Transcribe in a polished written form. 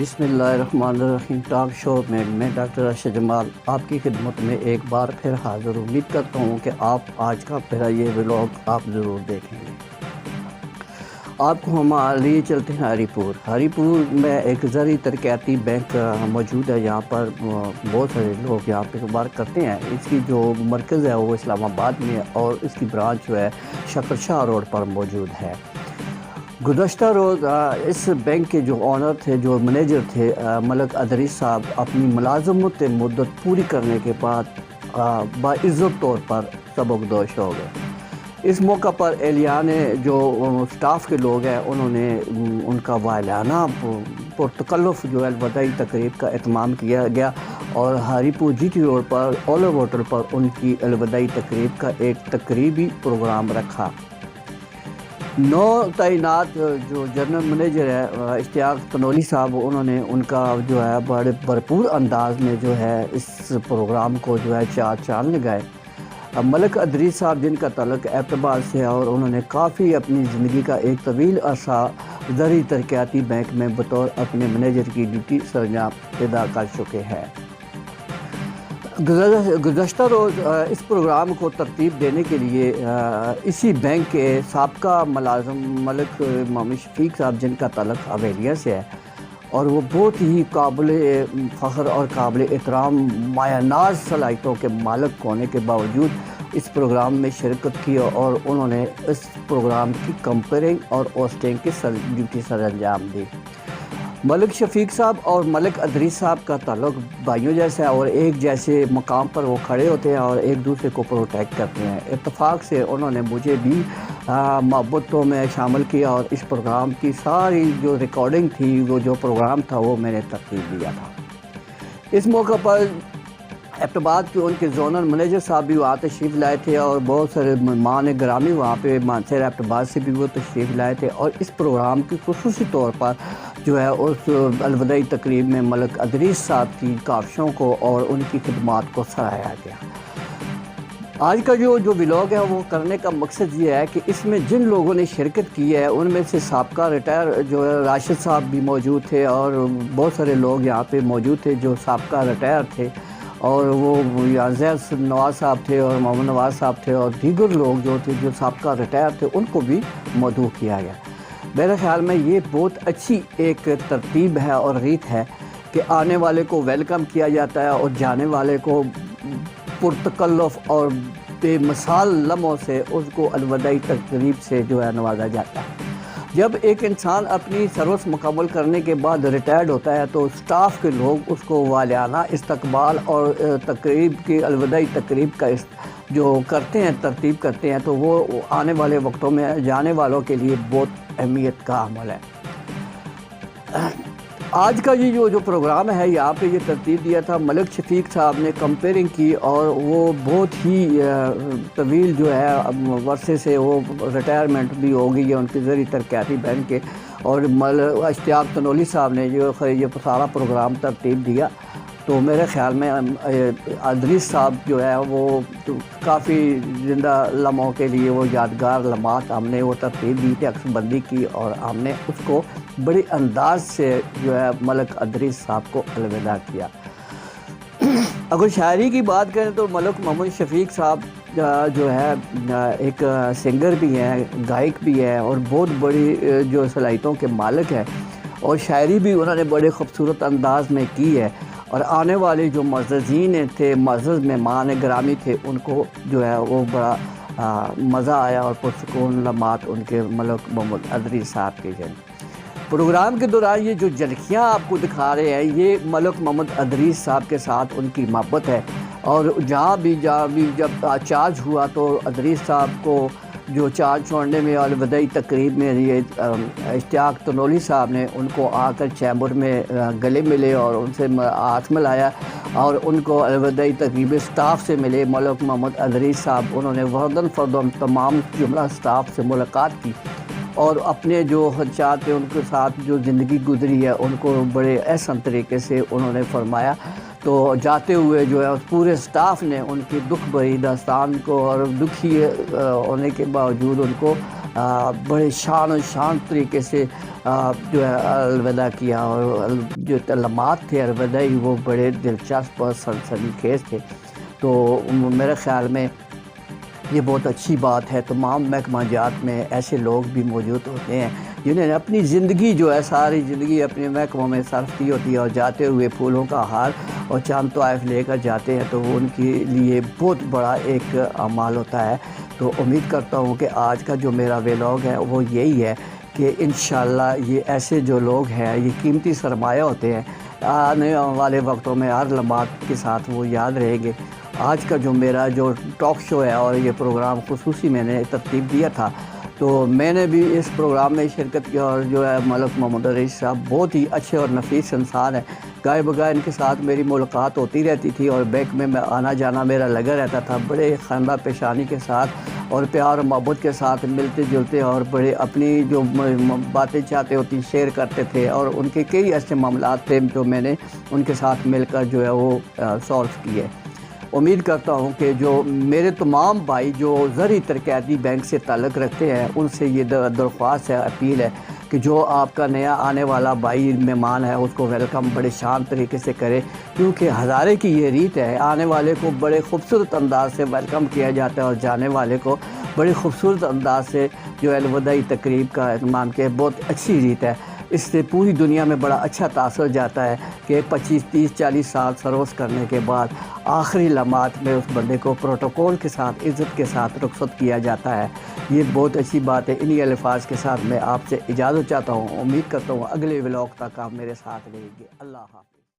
بسم اللہ الرحمن الرحیم ٹاک شو میں ڈاکٹر ارشد جمال آپ کی خدمت میں ایک بار پھر حاضر ہوں۔ امید کرتا ہوں کہ آپ آج کا پہلا یہ ولاگ آپ ضرور دیکھیں گے۔ آپ کو ہمارے لیے چلتے ہیں ہری پور میں ایک زرعی ترقیاتی بینک موجود ہے۔ یہاں پر بہت سارے لوگ یہاں پہ ورک کرتے ہیں۔ اس کی جو مرکز ہے وہ اسلام آباد میں ہے اور اس کی برانچ جو ہے شکر شاہ روڈ پر موجود ہے۔ گزشتہ روز اس بینک کے جو آنر تھے، جو مینیجر تھے ملک ادریس صاحب، اپنی ملازمت مدت پوری کرنے کے بعد باعزت طور پر سبکدوش ہو گئے۔ اس موقع پر اہلیان جو سٹاف کے لوگ ہیں انہوں نے ان کا والہانہ پرتکلف جو الوداعی تقریب کا اہتمام کیا گیا اور ہری پور جی ٹی روڈ پر اولو ہوٹل پر ان کی الوداعی تقریب کا ایک تقریبی پروگرام رکھا۔ نو تعینات جو جنرل مینیجر ہے اشتیاق تنولی صاحب، انہوں نے ان کا جو ہے بڑے بھرپور انداز میں جو ہے اس پروگرام کو جو ہے چاند لگائے۔ ملک ادریس صاحب جن کا تعلق ایبٹ آباد سے ہے اور انہوں نے کافی اپنی زندگی کا ایک طویل عرصہ زرعی ترقیاتی بینک میں بطور اپنے مینیجر کی ڈیوٹی سرانجام ادا کر چکے ہیں۔ گزشتہ روز اس پروگرام کو ترتیب دینے کے لیے اسی بینک کے سابقہ ملازم ملک محمد شفیق صاحب جن کا تعلق حویلیہ سے ہے اور وہ بہت ہی قابل فخر اور قابل احترام مایہ ناز صلاحیتوں کے مالک ہونے کے باوجود اس پروگرام میں شرکت کی اور انہوں نے اس پروگرام کی کمپیئرنگ اور ہوسٹنگ کی ڈیوٹی سر انجام دی۔ ملک شفیق صاحب اور ملک ادریس صاحب کا تعلق بھائیوں جیسا ہے اور ایک جیسے مقام پر وہ کھڑے ہوتے ہیں اور ایک دوسرے کو پروٹیکٹ کرتے ہیں۔ اتفاق سے انہوں نے مجھے بھی محبتوں میں شامل کیا اور اس پروگرام کی ساری جو ریکارڈنگ تھی، وہ جو پروگرام تھا وہ میں نے ترتیب دیا تھا۔ اس موقع پر ایبٹ آباد کے ان کے زونل مینیجر صاحب بھی وہاں تشریف لائے تھے اور بہت سارے مہمان گرامی وہاں پہ مانسر ایبٹ آباد سے بھی وہ تشریف لائے تھے اور اس پروگرام کی خصوصی طور پر جو ہے اس الوداعی تقریب میں ملک ادریس صاحب کی کاوشوں کو اور ان کی خدمات کو سراہا گیا۔ آج کا جو ولاگ ہے وہ کرنے کا مقصد یہ ہے کہ اس میں جن لوگوں نے شرکت کی ہے ان میں سے سابقہ ریٹائر جو ہے راشد صاحب بھی موجود تھے اور بہت سارے لوگ یہاں پہ موجود تھے جو سابقہ ریٹائر تھے اور وہ یہاں زید نواز صاحب تھے اور محمد نواز صاحب تھے اور دیگر لوگ جو تھے جو سابقہ ریٹائر تھے ان کو بھی مدعو کیا گیا۔ میرے خیال میں یہ بہت اچھی ایک ترتیب ہے اور ریت ہے کہ آنے والے کو ویلکم کیا جاتا ہے اور جانے والے کو پرتکلف اور بے مثال لمحوں سے اس کو الوداعی تقریب سے جو ہے نوازا جاتا ہے۔ جب ایک انسان اپنی سروس مکمل کرنے کے بعد ریٹائرڈ ہوتا ہے تو سٹاف کے لوگ اس کو والہانہ استقبال اور تقریب کی الوداعی تقریب کا جو کرتے ہیں ترتیب کرتے ہیں تو وہ آنے والے وقتوں میں جانے والوں کے لیے بہت اہمیت کا عمل ہے۔ آج کا یہ جو پروگرام ہے یہاں پہ یہ ترتیب دیا تھا، ملک شفیق صاحب نے کمپیئرنگ کی اور وہ بہت ہی طویل جو ہے ورثے سے وہ ریٹائرمنٹ بھی ہو گئی ہے ان کے زرعی ترقیاتی بینک کے، اور اشتیاق تنولی صاحب نے یہ سارا پروگرام ترتیب دیا۔ تو میرے خیال میں ادریس صاحب جو ہے وہ کافی زندہ لمحوں کے لیے وہ یادگار لمحات ہم نے وہ ترتیب دی تھی، عکس بندی کی اور ہم نے اس کو بڑی انداز سے جو ہے ملک ادریس صاحب کو الوداع کیا۔ اگر شاعری کی بات کریں تو ملک محمد شفیق صاحب جو ہے ایک سنگر بھی ہیں، گائک بھی ہیں اور بہت بڑی جو صلاحیتوں کے مالک ہیں اور شاعری بھی انہوں نے بڑے خوبصورت انداز میں کی ہے اور آنے والے جو معززین تھے، معزز مہمان گرامی تھے، ان کو جو ہے وہ بڑا مزہ آیا اور پرسکون لمحات ان کے ملک محمد ادریس صاحب کے جن پروگرام کے دوران یہ جو جھلکیاں آپ کو دکھا رہے ہیں یہ ملک محمد ادریس صاحب کے ساتھ ان کی محبت ہے اور جہاں بھی جب چارج ہوا تو ادریس صاحب کو جو چارج چھوڑنے میں الوداعی تقریب میں یہ اشتیاق تنولی صاحب نے ان کو آ کر چیمبر میں گلے ملے اور ان سے ہاتھ ملایا اور ان کو الوداعی تقریب سٹاف سے ملے۔ ملک محمد ادریس صاحب انہوں نے وحداً فرداً تمام جملہ سٹاف سے ملاقات کی اور اپنے جو خدشات تھے ان کے ساتھ جو زندگی گزری ہے ان کو بڑے احسن طریقے سے انہوں نے فرمایا۔ تو جاتے ہوئے جو ہے پورے سٹاف نے ان کی دکھ بھری داستان کو اور دکھی ہونے کے باوجود ان کو بڑے شان و شان طریقے سے جو ہے الوداع کیا، اور جو لمحات تھے الوداعی وہ بڑے دلچسپ اور سنسنی خیز تھے۔ تو میرے خیال میں یہ بہت اچھی بات ہے۔ تمام محکمہ جات میں ایسے لوگ بھی موجود ہوتے ہیں جنہوں نے اپنی زندگی جو ہے ساری زندگی اپنے محکموں میں صرف کی ہوتی ہے، اور جاتے ہوئے پھولوں کا ہار اور چاند طوائف لے کر جاتے ہیں، تو وہ ان کے لیے بہت بڑا ایک اعمال ہوتا ہے۔ تو امید کرتا ہوں کہ آج کا جو میرا ویلاگ ہے وہ یہی ہے کہ انشاءاللہ یہ ایسے جو لوگ ہیں یہ قیمتی سرمایہ ہوتے ہیں، آنے والے وقتوں میں ہر لمحات کے ساتھ وہ یاد رہیں گے۔ آج کا جو میرا جو ٹاک شو ہے اور یہ پروگرام خصوصی میں نے ترتیب دیا تھا، تو میں نے بھی اس پروگرام میں شرکت کی، اور جو ہے ملک محمد رئیس صاحب بہت ہی اچھے اور نفیس انسان ہیں۔ گائے بگائے ان کے ساتھ میری ملاقات ہوتی رہتی تھی، اور بینک میں آنا جانا میرا لگا رہتا تھا، بڑے خندہ پیشانی کے ساتھ اور پیار و محبت کے ساتھ ملتے جلتے، اور بڑے اپنی جو باتیں چاہتے ہوتی شیئر کرتے تھے، اور ان کے کئی ایسے معاملات تھے جو میں نے ان کے ساتھ مل کر جو ہے وہ سولو کیے۔ امید کرتا ہوں کہ جو میرے تمام بھائی جو زرعی ترقیاتی بینک سے تعلق رکھتے ہیں ان سے یہ درخواست ہے، اپیل ہے کہ جو آپ کا نیا آنے والا بھائی مہمان ہے اس کو ویلکم بڑے شان طریقے سے کرے، کیونکہ ہزارے کی یہ ریت ہے، آنے والے کو بڑے خوبصورت انداز سے ویلکم کیا جاتا ہے، اور جانے والے کو بڑے خوبصورت انداز سے جو الوداعی تقریب کا اہتمام کیا، بہت اچھی ریت ہے۔ اس سے پوری دنیا میں بڑا اچھا تاثر جاتا ہے کہ 25 30 40 سال سروس کرنے کے بعد آخری لمحات میں اس بندے کو پروٹوکول کے ساتھ عزت کے ساتھ رخصت کیا جاتا ہے۔ یہ بہت اچھی بات ہے۔ انہی الفاظ کے ساتھ میں آپ سے اجازت چاہتا ہوں۔ امید کرتا ہوں اگلے ولاگ تک آپ میرے ساتھ رہیں گے۔ اللہ حافظ۔